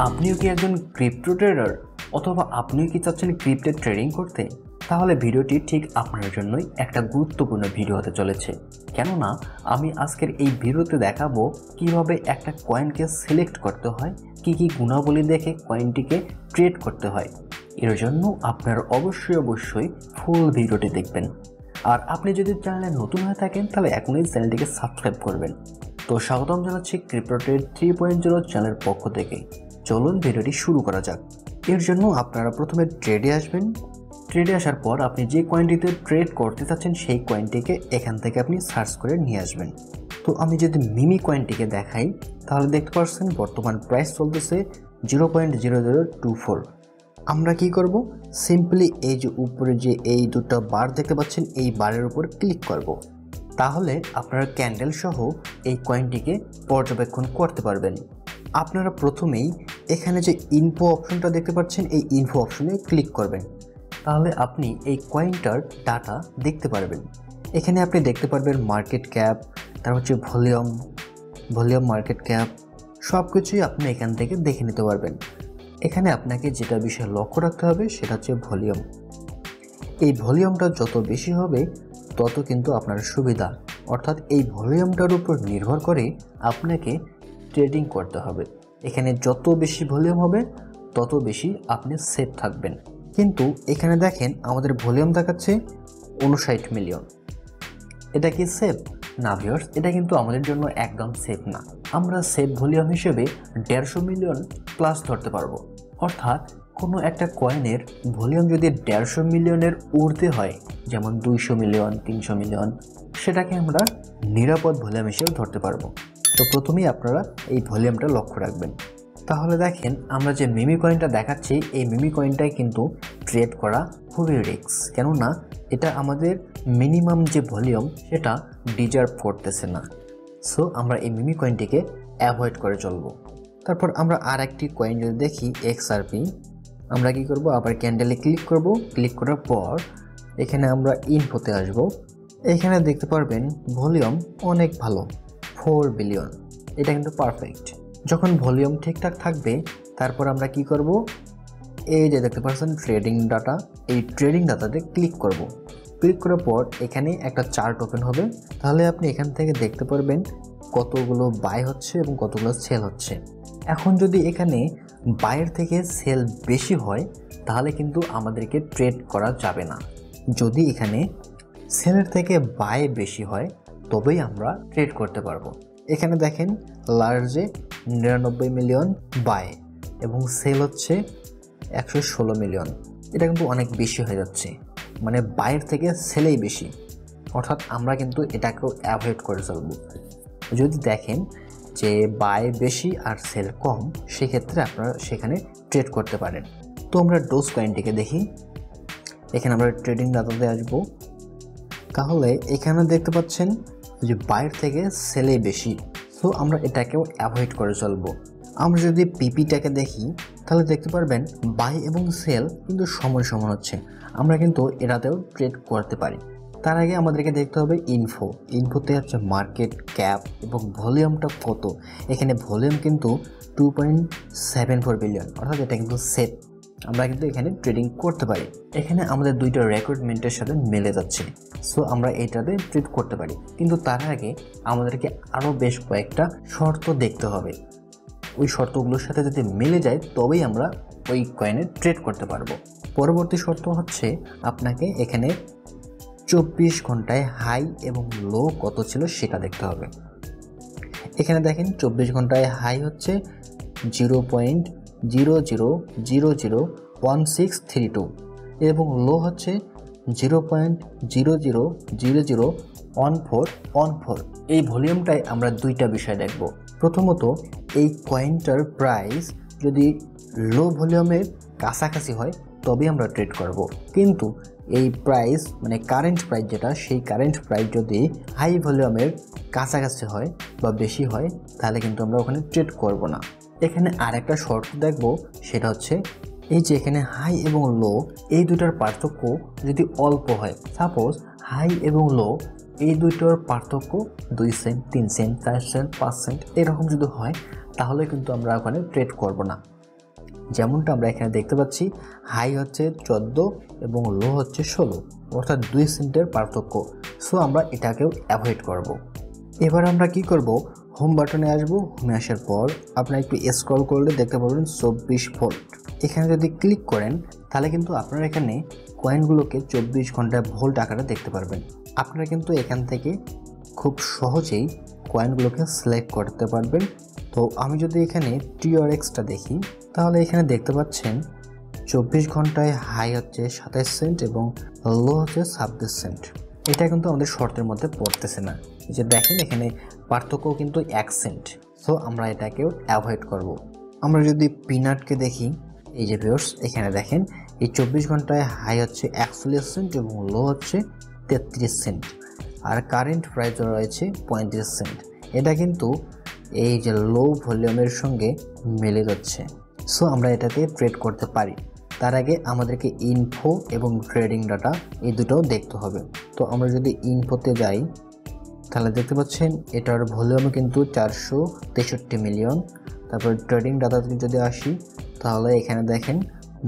আপনিও কি একজন ক্রিপ্টো ট্রেডার অথবা আপনিও কি চাচ্ছেন ক্রিপ্টো ট্রেডিং করতে? তাহলে ভিডিওটি ঠিক আপনার জন্যই একটা গুরুত্বপূর্ণ ভিডিও হতে চলেছে। কেননা আমি আজকের এই ভিডিওতে দেখাবো কিভাবে একটা কয়েনকে সিলেক্ট করতে হয়, কি গুণাবলী দেখে কয়েনটিকে ট্রেড করতে হয়। এর জন্য আপনার অবশ্যই ফুল ভিডিওটি দেখবেন। আর আপনি যদি চ্যানেলে নতুন হয়ে থাকেন তাহলে এখনই চ্যানেলটিকে সাবস্ক্রাইব করবেন। তো স্বাগতম জানাচ্ছি ক্রিপ্টো ট্রেড 3.0 চ্যানেলের পক্ষ থেকে। চলুন ভিডিওটি শুরু করা যাক। এর জন্য আপনারা প্রথমে ট্রেডে আসবেন। ট্রেডে আসার পর আপনি যে কয়েনটিতে ট্রেড করতে চাচ্ছেন সেই কয়েনটিকে এখান থেকে আপনি সার্চ করে নিয়ে আসবেন। তো আমি যদি মিমি কয়েনটিকে দেখাই তাহলে দেখতে পাচ্ছেন বর্তমান প্রাইস চলতেছে 0.0024। আমরা কি করব, সিম্পলি এই যে উপরে যে এই দুটো বার দেখতে পাচ্ছেন এই বারের উপর ক্লিক করব। তাহলে আপনারা ক্যান্ডেল সহ এই কয়েনটিকে পর্যবেক্ষণ করতে পারবেন। আপনারা প্রথমেই এখানে যে ইনফো অপশনটা দেখতে পাচ্ছেন এই ইনফো অপশনে ক্লিক করবেন। তাহলে আপনি এই কয়েনটার ডাটা দেখতে পারবেন। এখানে আপনি দেখতে পারবেন মার্কেট ক্যাপ, তারপর হচ্ছে ভলিউম মার্কেট ক্যাপ, সব কিছুই আপনি এখান থেকে দেখে নিতে পারবেন। এখানে আপনাকে যেটা বিষয়ে লক্ষ্য রাখতে হবে সেটা হচ্ছে ভলিউম। এই ভলিউমটা যত বেশি হবে তত কিন্তু আপনার সুবিধা, অর্থাৎ এই ভলিউমটার উপর নির্ভর করে আপনাকে ট্রেডিং করতে হবে। এখানে যত বেশি ভলিউম হবে তত বেশি আপনি সেফ থাকবেন। কিন্তু এখানে দেখেন আমাদের ভলিউম দেখাচ্ছে 59 মিলিয়ন। এটা কি সেফ? না ভিউয়ার্স, এটা কিন্তু আমাদের জন্য একদম সেফ না। আমরা সেফ ভলিউম হিসেবে 150 মিলিয়ন প্লাস ধরতে পারবো। অর্থাৎ কোনো একটা কয়েনের ভলিউম যদি 150 মিলিয়নের ঊর্ধ্বে হয়, যেমন 200 মিলিয়ন 300 মিলিয়ন, সেটাকে আমরা নিরাপদ ভলিউম হিসেবে ধরতে পারবো। তো প্রথমেই আপনারা এই ভলিউমটা লক্ষ্য রাখবেন। তাহলে দেখেন আমরা যে মিমি কয়েনটা দেখাচ্ছি এই মিমি কয়েনটাই কিন্তু ট্রেড করা খুবই রিস্ক, কেননা এটা আমাদের মিনিমাম যে ভলিউম সেটা ডিজার্ভ করতেছে না। সো আমরা এই মিমি কয়েনটিকে অ্যাভয়েড করে চলবো। তারপর আমরা আর একটি কয়েন যদি দেখি XRP, আমরা কি করব, আবার ক্যান্ডেলে ক্লিক করব। ক্লিক করার পর এখানে আমরা ইনফোতে আসব। এখানে দেখতে পারবেন ভলিউম অনেক ভালো, 4 বিলিয়ন। এটা কিন্তু পারফেক্ট। যখন ভলিউম ঠিকঠাক থাকবে তারপর আমরা কি করব, এই যে দেখতে পাচ্ছেন ট্রেডিং ডাটা, এই ট্রেডিং ডাটাতে ক্লিক করব। ক্লিক করার পর এখানে একটা চার্ট ওপেন হবে। তাহলে আপনি এখান থেকে দেখতে পারবেন কতগুলো বাই হচ্ছে এবং কতগুলো সেল হচ্ছে। এখন যদি এখানে বাইয়ের থেকে সেল বেশি হয় তাহলে কিন্তু আমাদেরকে ট্রেড করা যাবে না। যদি এখানে সেলের থেকে বাই বেশি হয় তবেই আমরা ট্রেড করতে পারবো। এখানে দেখেন লার্জে 99 মিলিয়ন বাই এবং সেল হচ্ছে 116 মিলিয়ন। এটা কিন্তু অনেক বেশি হয়ে যাচ্ছে, মানে বাইয়ের থেকে সেলেই বেশি। অর্থাৎ আমরা কিন্তু এটাকেও অ্যাভয়েড করে চলবো। যদি দেখেন যে বাই বেশি আর সেল কম, সেক্ষেত্রে আপনারা সেখানে ট্রেড করতে পারেন। তো আমরা ডোজ কয়েনটিকে দেখি। এখানে আমরা ট্রেডিং ডাটাতে আসবো। তাহলে এখানে দেখতে পাচ্ছেন যে বাইয়ের থেকে সেলেই বেশি। সো আমরা এটাকেও অ্যাভয়েড করে চলবো। আমরা যদি পিপিটাকে দেখি তাহলে দেখতে পারবেন বাই এবং সেল কিন্তু সমান হচ্ছে। আমরা কিন্তু এটাতেও ট্রেড করতে পারি। তার আগে আমাদেরকে দেখতে হবে ইনফোতে হচ্ছে মার্কেট ক্যাপ এবং ভলিউমটা কত। এখানে ভলিউম কিন্তু 2.74 বিলিয়ন, অর্থাৎ এটা কিন্তু সেফ। আমরা কিন্তু এখানে ট্রেডিং করতে পারি। এখানে আমাদের দুইটা রিকোয়ারমেন্টের সাথে মিলে যাচ্ছে, সো আমরা এইটাতে ট্রেড করতে পারি। কিন্তু তার আগে আমাদেরকে আরও বেশ কয়েকটা শর্ত দেখতে হবে। ওই শর্তগুলোর সাথে যদি মিলে যায় তবেই আমরা ওই কয়েনে ট্রেড করতে পারবো। পরবর্তী শর্ত হচ্ছে আপনাকে এখানে 24 ঘন্টায় হাই এবং লো কত ছিল সেটা দেখতে হবে। এখানে দেখেন 24 ঘন্টায় হাই হচ্ছে 0.00001632 এবং লো হচ্ছে 0.00001414। এই ভলিউমটায় আমরা দুইটা বিষয় দেখব। প্রথমত, এই কয়েনটার প্রাইস যদি লো ভলিউমের কাছাকাছি হয় তবে আমরা ট্রেড করব। কিন্তু এই প্রাইস মানে কারেন্ট প্রাইস যেটা, সেই কারেন্ট প্রাইস যদি হাই ভলিউমের কাছাকাছি হয় বা বেশি হয় তাহলে কিন্তু আমরা ওখানে ট্রেড করব না। এখানে আরেকটা শর্ত দেখব, সেটা হচ্ছে এই যে এখানে হাই এবং লো এই দুটার পার্থক্য যদি অল্প হয়, সাপোজ হাই এবং লো এই দুটোর পার্থক্য 2 সেন্ট 3 সেন্ট 4 সেন্ট 5 সেন্ট এরকম যদি হয় তাহলে কিন্তু আমরা ওখানে ট্রেড করব না। যেমনটা আমরা এখানে দেখতে পাচ্ছি, হাই হচ্ছে 14 এবং লো হচ্ছে 16, অর্থাৎ 2 সেন্টের পার্থক্য। সো আমরা এটাকেও অ্যাভয়েড করব। এবার আমরা কি করব, হোম বাটনে আসব। হোমে আসার পর আপনারা একটু স্ক্রল করলে দেখতে পাবেন 24 ভোল্ট। এখানে যদি ক্লিক করেন তাহলে কিন্তু আপনারা এখানে কয়েনগুলোকে 24 ঘন্টায় ভোল্ট আকারে দেখতে পারবেন। আপনারা কিন্তু এখান থেকে খুব সহজেই কয়েনগুলোকে সিলেক্ট করতে পারবেন। তো আমি যদি এখানে TRXটা দেখি তাহলে এখানে দেখতে পাচ্ছেন 24 ঘন্টায় হাই হচ্ছে 27 সেন্ট এবং লো হচ্ছে 26 সেন্ট। এটা কিন্তু আমাদের শর্তের মধ্যে পড়তেছে না, যে দেখেন এখানে পার্থক্য কিন্তু 1 সেন্ট। সো আমরা এটাকেও অ্যাভয়েড করব। আমরা যদি পিনাটকে দেখি, এই যে ভিউয়ার্স এখানে দেখেন এই 24 ঘন্টায় হাই হচ্ছে 41 সেন্ট এবং লো হচ্ছে 33 সেন্ট, আর কারেন্ট প্রাইস রয়েছে 35 সেন্ট। এটা কিন্তু এই যে লো ভলিউমের সঙ্গে মিলে যাচ্ছে। সো আমরা এটাতে ট্রেড করতে পারি। তার আগে আমাদেরকে ইনফো এবং ট্রেডিং ডাটা এই দুটোও দেখতে হবে। তো আমরা যদি ইনফোতে যাই তাহলে দেখতে পাচ্ছেন এটার ভলিউম কিন্তু 463 মিলিয়ন। তারপর ট্রেডিং ডাটাতে যদি আসি তাহলে এখানে দেখেন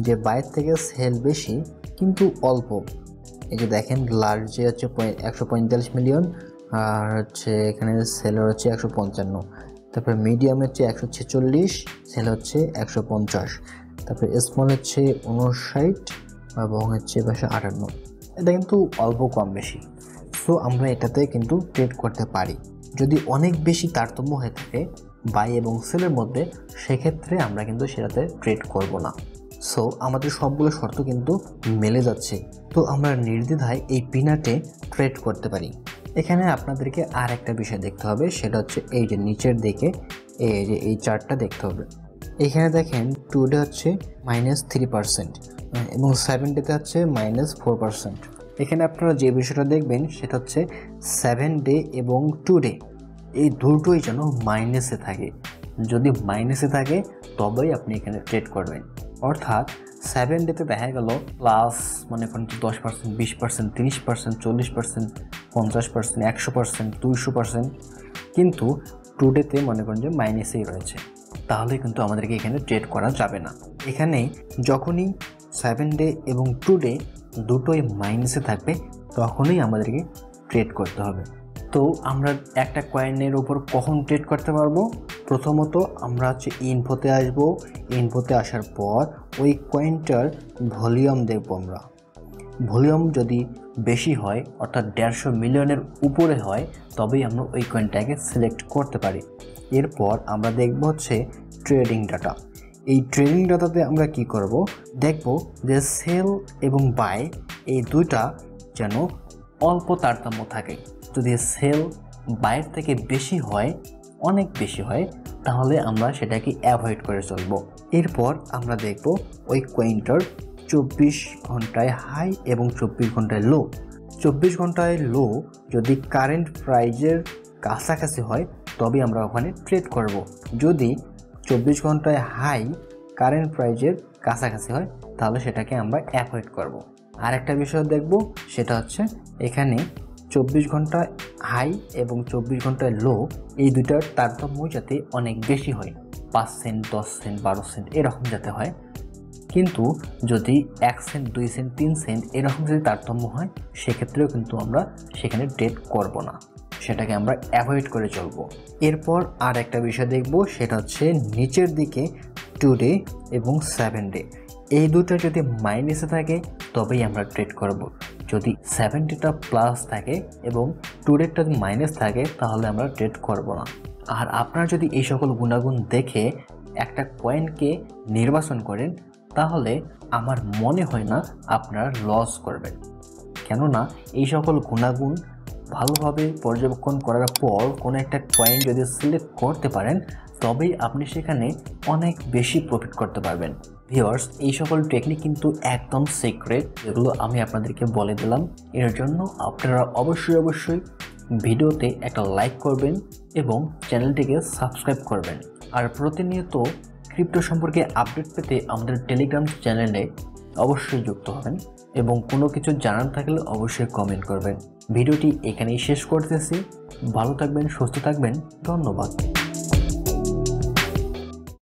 যে বাইর থেকে সেল বেশি কিন্তু অল্প। এই যে দেখেন লার্জে হচ্ছে 145 মিলিয়ন, আর হচ্ছে এখানে সেলের হচ্ছে 155। তারপর মিডিয়াম হচ্ছে 146, সেল হচ্ছে 150। তারপর স্মল হচ্ছে 59 এবং হচ্ছে 58। এটা কিন্তু অল্প কম বেশি। সো আমরা এটাতে কিন্তু ট্রেড করতে পারি। যদি অনেক বেশি তারতম্য হয়ে থাকে বাই এবং সেলের মধ্যে, সেক্ষেত্রে আমরা কিন্তু সেটাতে ট্রেড করব না। সো আমাদের সবগুলো শর্ত কিন্তু মেলে যাচ্ছে, তো আমরা নির্দ্বিধায় এই পিনাটে ট্রেড করতে পারি। এখানে আপনাদেরকে আর একটা বিষয় দেখতে হবে, সেটা হচ্ছে এই যে নিচের দিকে এই যে এই চার্টটা দেখতে হবে। এখানে দেখেন টুডে হচ্ছে -3% এবং 7 ডেতে হচ্ছে -4%। এখানে আপনারা যে বিষয়টা দেখবেন সেটা হচ্ছে 7 ডে এবং টুডে এই দুটোই যেন মাইনাসে থাকে। যদি মাইনাসে থাকে তবেই আপনি এখানে ট্রেড করবেন। অর্থাৎ 7 ডেতে দেখা গেল প্লাস মনে করেন 10%, 20%, 30%, 40%, 50%, 100%, 200%, কিন্তু টুডেতে মনে করেন যে মাইনাসেই রয়েছে, তাহলে কিন্তু আমাদেরকে এখানে ট্রেড করা যাবে না। এখানে যখনই 7 ডে এবং টুডে দুটোই মাইনাসে থাকবে তখনই আমাদেরকে ট্রেড করতে হবে। তো আমরা একটা কয়েনের উপর কখন ট্রেড করতে পারবো? প্রথমত আমরা হচ্ছে ইনফোতে আসবো। ইনফোতে আসার পর ওই কয়েনটার ভলিউম দেখবো আমরা। ভলিউম যদি বেশি হয় অর্থাৎ 150 মিলিয়নের উপরে হয় তবেই আমরা ওই কয়েনটাকে সিলেক্ট করতে পারি। এরপর আমরা দেখব হচ্ছে ট্রেডিং ডাটা। এই ট্রেডিং ডাটাতে আমরা কি করব, দেখব যে সেল এবং বাই এই দুইটা যেন অল্প তারতম্য থাকে। যদি সেল বাইয়ের থেকে বেশি হয়, অনেক বেশি হয়, তাহলে আমরা সেটাকে অ্যাভয়েড করে চলব। এরপর আমরা দেখব ওই কয়েনটার 24 ঘন্টায় হাই এবং 24 ঘন্টায় লো। 24 ঘন্টায় লো যদি কারেন্ট প্রাইজের কাছাকাছি হয় তবে আমরা ওখানে ট্রেড করব। যদি 24 ঘন্টায় হাই কারেন্ট প্রাইজের কাছাকাছি হয় তাহলে সেটাকে আমরা অ্যাভয়েড করব। আর একটা বিষয় দেখব, সেটা হচ্ছে এখানে 24 ঘন্টা হাই এবং 24 ঘন্টায় লো এই দুটার তারতম্য যাতে অনেক বেশি হয়, 5 সেন্ট, 10 সেন্ট, 12 সেন্ট এরকম যাতে হয়। কিন্তু যদি 1 সেন্ট, 2 সেন্ট, 3 সেন্ট এরকম যদি তারতম্য হয় সেক্ষেত্রেও কিন্তু আমরা সেখানে ট্রেড করব না, সেটাকে আমরা অ্যাভয়েড করে চলব। এরপর আর একটা বিষয় দেখব, সেটা হচ্ছে নিচের দিকে টুডে এবং 7 ডে এই দুটো যদি মাইনাসে থাকে তবেই আমরা ট্রেড করব। যদি 70টা প্লাস থাকে এবং টুডেটা যদি মাইনাস থাকে তাহলে আমরা ট্রেড করব না। আর আপনারা যদি এই সকল গুণাগুণ দেখে একটা কয়েনকে নির্বাচন করেন তাহলে আমার মনে হয় না আপনারা লস করবেন। কেননা এই সকল গুণাগুণ ভালোভাবে পর্যবেক্ষণ করার পর কোনো একটা কয়েন যদি সিলেক্ট করতে পারেন তবেই আপনি সেখানে অনেক বেশি প্রফিট করতে পারবেন। ভিউয়ার্স, এই সকল টেকনিক কিন্তু একদম সিক্রেট, যেগুলো আমি আপনাদেরকে বলে দিলাম। এর জন্য আপনারা অবশ্যই ভিডিওতে একটা লাইক করবেন এবং চ্যানেলটিকে সাবস্ক্রাইব করবেন। আর প্রতিনিয়ত ক্রিপ্টো সম্পর্কে আপডেট পেতে আমাদের টেলিগ্রাম চ্যানেলে অবশ্যই যুক্ত হবেন এবং কোনো কিছু জানার থাকলে অবশ্যই কমেন্ট করবেন। ভিডিওটি এখানেই শেষ করতেছি। ভালো থাকবেন, সুস্থ থাকবেন, ধন্যবাদ।